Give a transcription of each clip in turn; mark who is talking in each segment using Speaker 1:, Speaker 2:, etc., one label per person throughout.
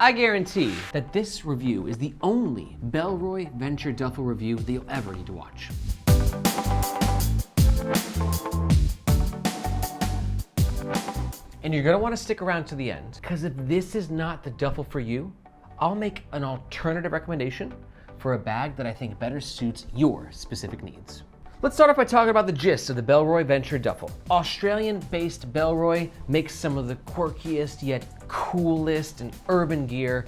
Speaker 1: I guarantee that this review is the only Bellroy Venture Duffel review that you'll ever need to watch. And you're gonna wanna stick around to the end, because if this is not the duffel for you, I'll make an alternative recommendation for a bag that I think better suits your specific needs. Let's start off by talking about the gist of the Bellroy Venture Duffel. Australian-based Bellroy makes some of the quirkiest yet coolest and urban gear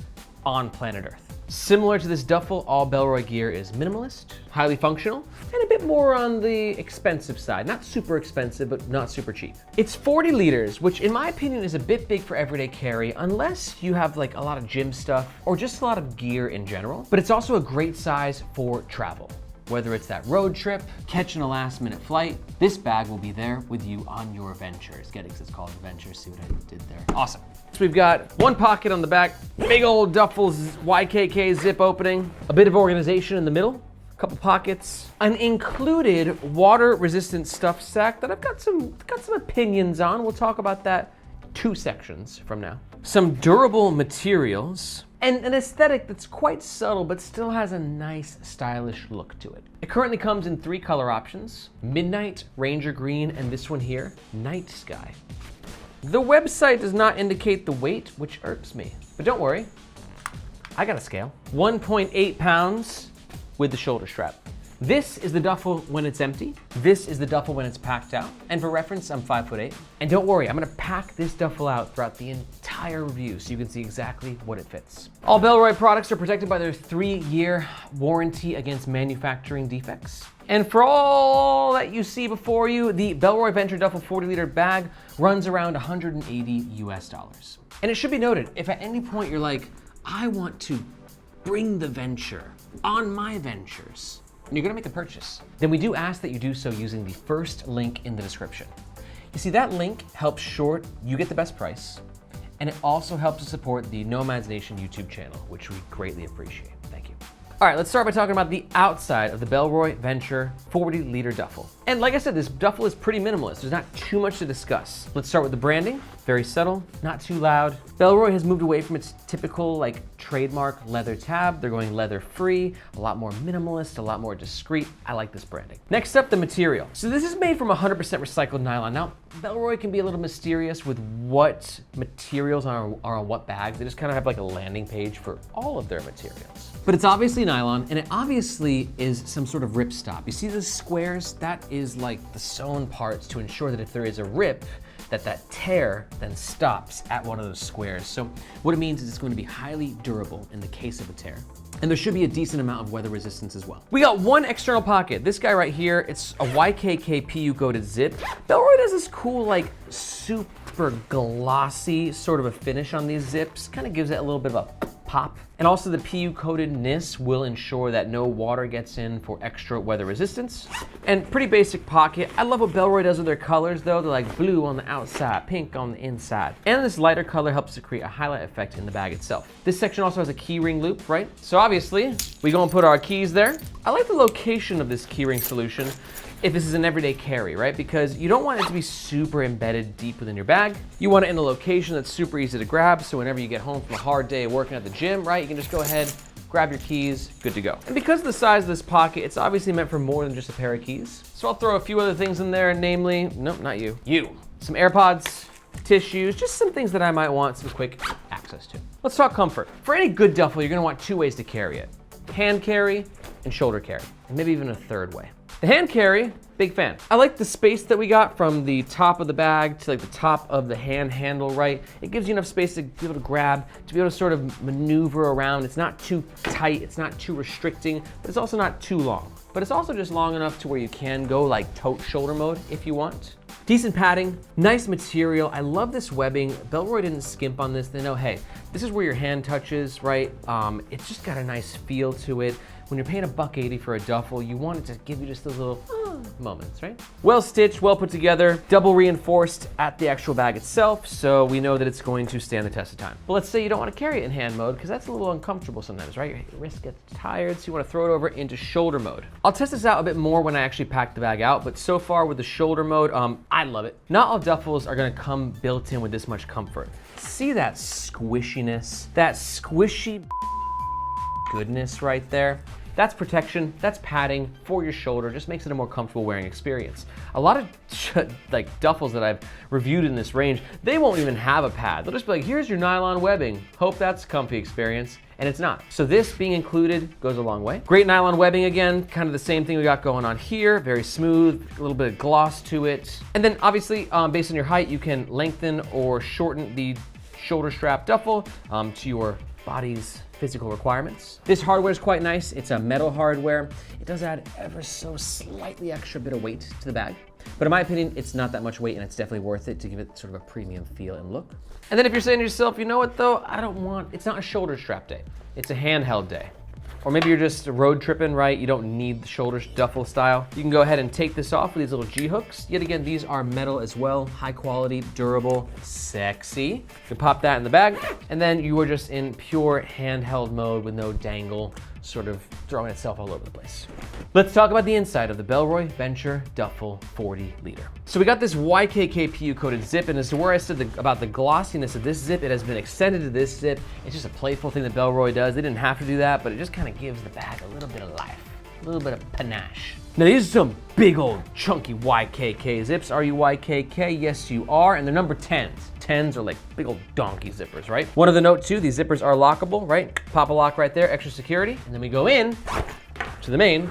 Speaker 1: on planet Earth. Similar to this duffel, all Bellroy gear is minimalist, highly functional, and a bit more on the expensive side. Not super expensive, but not super cheap. It's 40 liters, which in my opinion is a bit big for everyday carry, unless you have like a lot of gym stuff or just a lot of gear in general. But it's also a great size for travel. Whether it's that road trip, catching a last minute flight, this bag will be there with you on your ventures. Get it, because it's called Adventures. See what I did there? Awesome. So we've got one pocket on the back, big old Duffel's YKK zip opening, a bit of organization in the middle, a couple pockets, an included water resistant stuff sack that I've got some opinions on. We'll talk about that 2 sections from now. Some durable materials, and an aesthetic that's quite subtle but still has a nice stylish look to it. It currently comes in 3 color options: Midnight, Ranger Green, and this one here, Night Sky. The website does not indicate the weight, which irks me, but don't worry, I got a scale. 1.8 pounds with the shoulder strap. This is the duffel when it's empty. This is the duffel when it's packed out. And for reference, I'm 5'8". And don't worry, I'm gonna pack this duffel out throughout the entire review so you can see exactly what it fits. All Bellroy products are protected by their 3-year warranty against manufacturing defects. And for all that you see before you, the Bellroy Venture Duffel 40-liter bag runs around $180 US. And it should be noted, if at any point you're like, I want to bring the venture on my ventures, and you're gonna make a purchase, then we do ask that you do so using the first link in the description. You see, that link helps sure you get the best price, and it also helps to support the Nomads Nation YouTube channel, which we greatly appreciate. Thank you. All right, let's start by talking about the outside of the Bellroy Venture 40-liter duffel. And like I said, this duffel is pretty minimalist. There's not too much to discuss. Let's start with the branding. Very subtle, not too loud. Bellroy has moved away from its typical like trademark leather tab. They're going leather free, a lot more minimalist, a lot more discreet. I like this branding. Next up, the material. So this is made from 100% recycled nylon. Now, Bellroy can be a little mysterious with what materials are on what bags. They just kind of have like a landing page for all of their materials. But it's obviously nylon, and it obviously is some sort of ripstop. You see the squares? That is like the sewn parts to ensure that if there is a rip, that tear then stops at one of those squares. So what it means is it's going to be highly durable in the case of a tear. And there should be a decent amount of weather resistance as well. We got one external pocket. This guy right here, it's a YKK PU coated zip. Bellroy does this cool, like super glossy sort of a finish on these zips. Kind of gives it a little bit of a pop. And also the PU coatedness will ensure that no water gets in for extra weather resistance. And pretty basic pocket. I love what Bellroy does with their colors though. They're like blue on the outside, pink on the inside. And this lighter color helps to create a highlight effect in the bag itself. This section also has a key ring loop, right? So obviously, we gonna put our keys there. I like the location of this key ring solution if this is an everyday carry, right? Because you don't want it to be super embedded deep within your bag. You want it in a location that's super easy to grab, so whenever you get home from a hard day working at the gym, right, you can just go ahead, grab your keys, good to go. And because of the size of this pocket, it's obviously meant for more than just a pair of keys. So I'll throw a few other things in there, namely, nope, not you, some AirPods, tissues, just some things that I might want some quick access to. Let's talk comfort. For any good duffel, you're gonna want 2 ways to carry it: hand carry and shoulder carry, and maybe even a third way. The hand carry, big fan. I like the space that we got from the top of the bag to like the top of the hand handle, right? It gives you enough space to be able to grab, to be able to sort of maneuver around. It's not too tight, it's not too restricting, but it's also not too long. But it's also just long enough to where you can go like tote shoulder mode if you want. Decent padding, nice material. I love this webbing. Bellroy didn't skimp on this. They know, hey, this is where your hand touches, right? It's just got a nice feel to it. When you're paying $1.80 for a duffel, you want it to give you just a little moments, right? Well stitched, well put together, double reinforced at the actual bag itself, so we know that it's going to stand the test of time. But let's say you don't want to carry it in hand mode, because that's a little uncomfortable sometimes, right? Your wrist gets tired, so you want to throw it over into shoulder mode. I'll test this out a bit more when I actually pack the bag out, but so far with the shoulder mode, I love it. Not all duffels are going to come built in with this much comfort. See that squishiness, that squishy goodness right there? That's protection, that's padding for your shoulder, just makes it a more comfortable wearing experience. A lot of like duffels that I've reviewed in this range, they won't even have a pad. They'll just be like, here's your nylon webbing. Hope that's a comfy experience. And it's not. So this being included goes a long way. Great nylon webbing again, kind of the same thing we got going on here. Very smooth, a little bit of gloss to it. And then obviously, based on your height, you can lengthen or shorten the shoulder strap duffel to your body's physical requirements. This hardware is quite nice. It's a metal hardware. It does add ever so slightly extra bit of weight to the bag. But in my opinion, it's not that much weight and it's definitely worth it to give it sort of a premium feel and look. And then if you're saying to yourself, you know what though, it's not a shoulder strap day. It's a handheld day. Or maybe you're just road tripping, right? You don't need the shoulder duffel style. You can go ahead and take this off with these little G-hooks. Yet again, these are metal as well, high quality, durable, sexy. You can pop that in the bag, and then you are just in pure handheld mode with no dangle, sort of throwing itself all over the place. Let's talk about the inside of the Bellroy Venture Duffel 40 liter. So we got this YKK PU coated zip, and as to where I said about the glossiness of this zip, it has been extended to this zip. It's just a playful thing that Bellroy does. They didn't have to do that, but it just kind of gives the bag a little bit of life, a little bit of panache. Now these are some big old chunky YKK zips. Are you YKK? Yes, you are, and they're number 10s. 10s are like big old donkey zippers, right? One of the note too, these zippers are lockable, right? Pop a lock right there, extra security, and then we go in to the main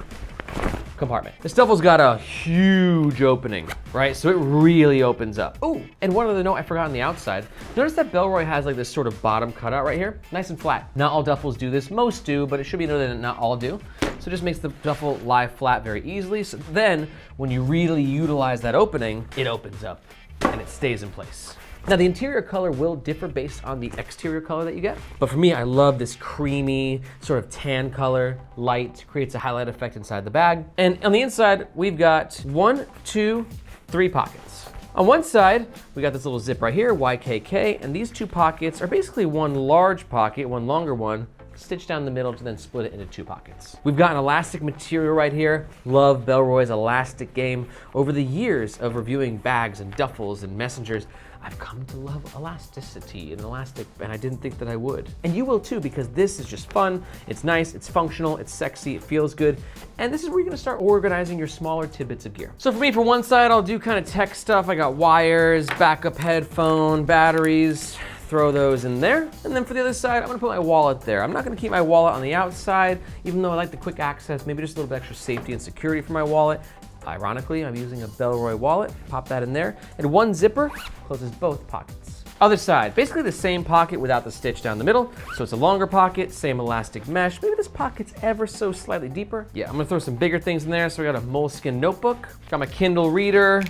Speaker 1: compartment. This duffel's got a huge opening, right? So it really opens up. Oh, and one other note I forgot on the outside. Notice that Bellroy has like this sort of bottom cutout right here, nice and flat. Not all duffels do this, most do, but it should be noted that not all do. So it just makes the duffel lie flat very easily. So then when you really utilize that opening, it opens up and it stays in place. Now the interior color will differ based on the exterior color that you get. But for me, I love this creamy sort of tan color, light, creates a highlight effect inside the bag. And on the inside, we've got 1, 2, 3 pockets. On one side, we got this little zip right here, YKK, and these 2 pockets are basically one large pocket, one longer one, stitched down the middle to then split it into 2 pockets. We've got an elastic material right here. Love Bellroy's elastic game. Over the years of reviewing bags and duffels and messengers, I've come to love elasticity and elastic, and I didn't think that I would. And you will too, because this is just fun, it's nice, it's functional, it's sexy, it feels good, and this is where you're gonna start organizing your smaller tidbits of gear. So for me, for one side, I'll do kind of tech stuff. I got wires, backup headphone, batteries, throw those in there. And then for the other side, I'm gonna put my wallet there. I'm not gonna keep my wallet on the outside, even though I like the quick access, maybe just a little bit extra safety and security for my wallet. Ironically, I'm using a Bellroy wallet. Pop that in there. And one zipper closes both pockets. Other side, basically the same pocket without the stitch down the middle. So it's a longer pocket, same elastic mesh. Maybe this pocket's ever so slightly deeper. Yeah, I'm gonna throw some bigger things in there. So we got a moleskin notebook, got my Kindle reader,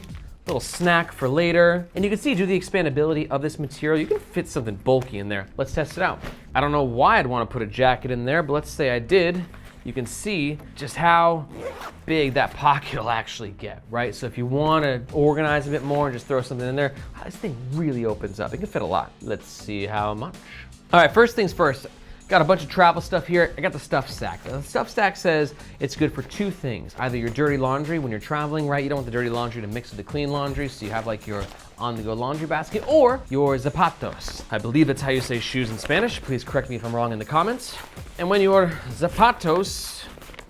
Speaker 1: little snack for later. And you can see due to the expandability of this material, you can fit something bulky in there. Let's test it out. I don't know why I'd wanna put a jacket in there, but let's say I did. You can see just how big that pocket will actually get, right? So if you want to organize a bit more and just throw something in there, this thing really opens up. It can fit a lot. Let's see how much. All right, first things first. Got a bunch of travel stuff here. I got the stuff stack. The stuff stack says it's good for 2 things. Either your dirty laundry when you're traveling, right? You don't want the dirty laundry to mix with the clean laundry, so you have like your on-the-go laundry basket, or your zapatos. I believe that's how you say shoes in Spanish. Please correct me if I'm wrong in the comments. And when your zapatos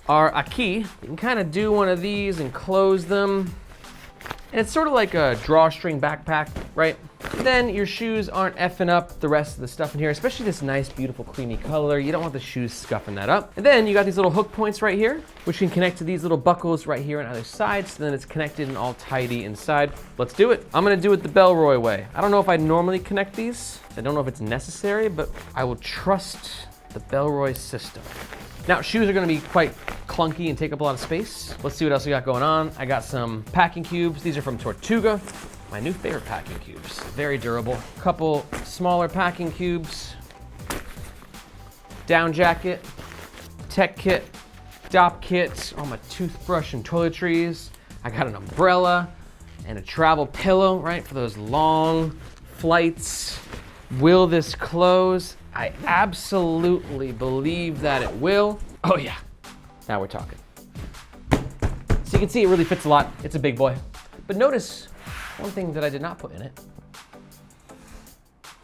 Speaker 1: are aquí, you can kind of do one of these and close them. And it's sort of like a drawstring backpack, right? Then your shoes aren't effing up the rest of the stuff in here, especially this nice, beautiful, creamy color. You don't want the shoes scuffing that up. And then you got these little hook points right here, which can connect to these little buckles right here on either side, so then it's connected and all tidy inside. Let's do it. I'm gonna do it the Bellroy way. I don't know if I normally connect these. I don't know if it's necessary, but I will trust the Bellroy system. Now, shoes are gonna be quite clunky and take up a lot of space. Let's see what else we got going on. I got some packing cubes. These are from Tortuga, my new favorite packing cubes. Very durable. Couple smaller packing cubes. Down jacket, tech kit, dop kit, all my toothbrush and toiletries. I got an umbrella and a travel pillow, right, for those long flights. Will this close? I absolutely believe that it will. Oh yeah, now we're talking. So you can see it really fits a lot. It's a big boy. But notice one thing that I did not put in it,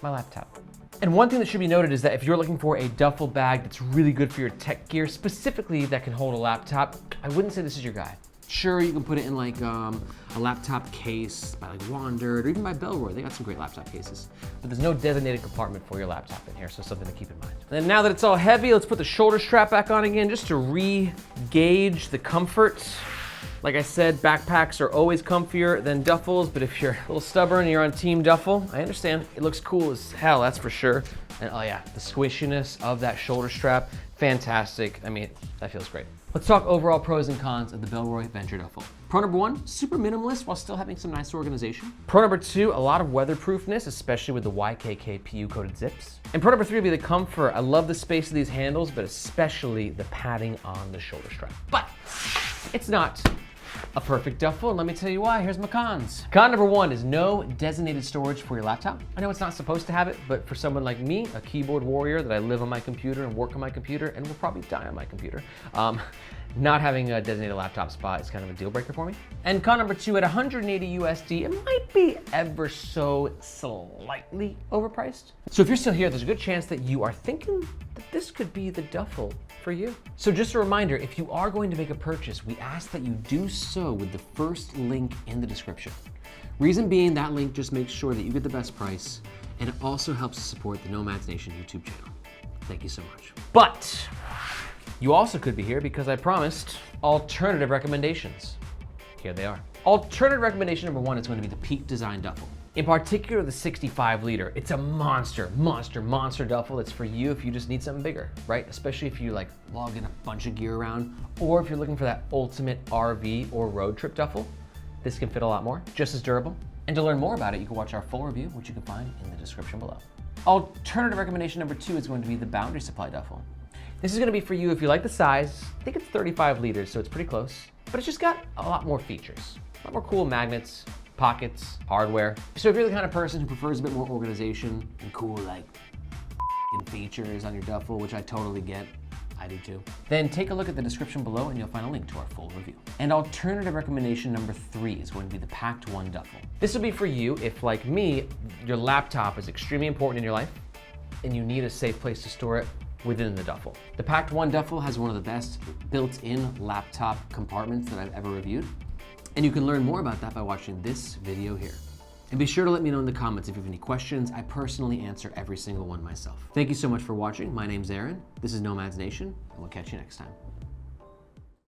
Speaker 1: my laptop. And one thing that should be noted is that if you're looking for a duffel bag that's really good for your tech gear, specifically that can hold a laptop, I wouldn't say this is your guy. Sure, you can put it in like a laptop case by like Wandered or even by Bellroy. They got some great laptop cases. But there's no designated compartment for your laptop in here, so something to keep in mind. And then now that it's all heavy, let's put the shoulder strap back on again just to re-gauge the comfort. Like I said, backpacks are always comfier than duffels, but if you're a little stubborn and you're on Team Duffel, I understand. It looks cool as hell, that's for sure. And oh yeah, the squishiness of that shoulder strap, fantastic. I mean, that feels great. Let's talk overall pros and cons of the Bellroy Venture Duffel. Pro number one, super minimalist while still having some nice organization. Pro number two, a lot of weatherproofness, especially with the YKK PU coated zips. And pro number three would be the comfort. I love the space of these handles, but especially the padding on the shoulder strap. But it's not a perfect duffel, and let me tell you why. Here's my cons. Con number one is no designated storage for your laptop. I know it's not supposed to have it, but for someone like me, a keyboard warrior that I live on my computer and work on my computer and will probably die on my computer, not having a designated laptop spot is kind of a deal breaker for me. And con number two, at 180 USD, it might be ever so slightly overpriced. So if you're still here, there's a good chance that you are thinking that this could be the duffel for you. So just a reminder, if you are going to make a purchase, we ask that you do so with the first link in the description. Reason being, that link just makes sure that you get the best price, and it also helps to support the Nomads Nation YouTube channel. Thank you so much. But you also could be here because I promised alternative recommendations. Here they are. Alternative recommendation number one is going to be the Peak Design Duffel. In particular, the 65 liter. It's a monster duffel. It's for you if you just need something bigger, right? Especially if you like lugging a bunch of gear around, or if you're looking for that ultimate RV or road trip duffel. This can fit a lot more, just as durable. And to learn more about it, you can watch our full review, which you can find in the description below. Alternative recommendation number two is going to be the Boundary Supply Duffel. This is gonna be for you if you like the size. I think it's 35 liters, so it's pretty close, but it's just got a lot more features. A lot more cool magnets, pockets, hardware. So if you're the kind of person who prefers a bit more organization and cool like features on your duffel, which I totally get, I do too, then take a look at the description below and you'll find a link to our full review. And alternative recommendation number three is going to be the Packed One Duffel. This will be for you if, like me, your laptop is extremely important in your life and you need a safe place to store it within the duffel. The Packed One Duffel has one of the best built-in laptop compartments that I've ever reviewed. And you can learn more about that by watching this video here. And be sure to let me know in the comments if you have any questions. I personally answer every single one myself. Thank you so much for watching. My name's Aaron. This is Nomads Nation, and we'll catch you next time.